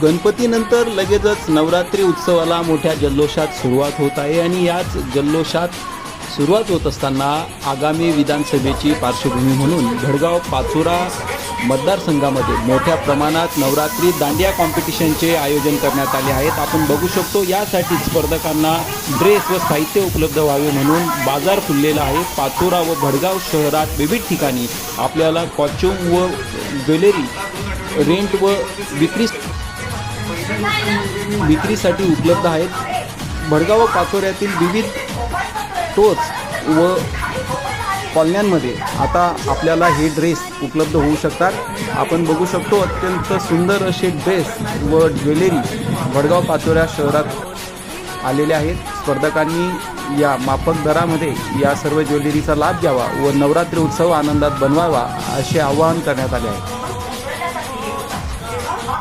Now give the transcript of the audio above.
गणपतीनंतर लगेचच नवरात्री उत्सवाला मोठ्या जल्लोषात सुरुवात होत आहे आणि याच जल्लोषात सुरुवात होत असताना आगामी विधानसभेची पार्श्वभूमी म्हणून भडगाव पाचोरा मतदारसंघामध्ये मोठ्या प्रमाणात नवरात्री दांडिया कॉम्पिटिशनचे आयोजन करण्यात आले आहेत। आपण बघू शकतो यासाठी स्पर्धकांना ड्रेस व साहित्य उपलब्ध व्हावे म्हणून बाजार फुललेला आहे। पाचोरा व भडगाव शहरात विविध ठिकाणी आपल्याला कॉस्ट्यूम व ज्वेलरी रेंट व विक्रीसाठी उपलब्ध आहेत। भडगाव व पाचोऱ्यातील विविध टोच व कॉलन्यांमध्ये आता आपल्याला हे ड्रेस उपलब्ध होऊ शकतात। आपण बघू शकतो अत्यंत सुंदर असे ड्रेस व ज्वेलरी भडगाव पाचोरा शहरात आलेले आहेत। स्पर्धकांनी या माफक दरामध्ये या सर्व ज्वेलरीचा लाभ घ्यावा व नवरात्री उत्सव आनंदात बनवावा असे आवाहन करण्यात आले आहे।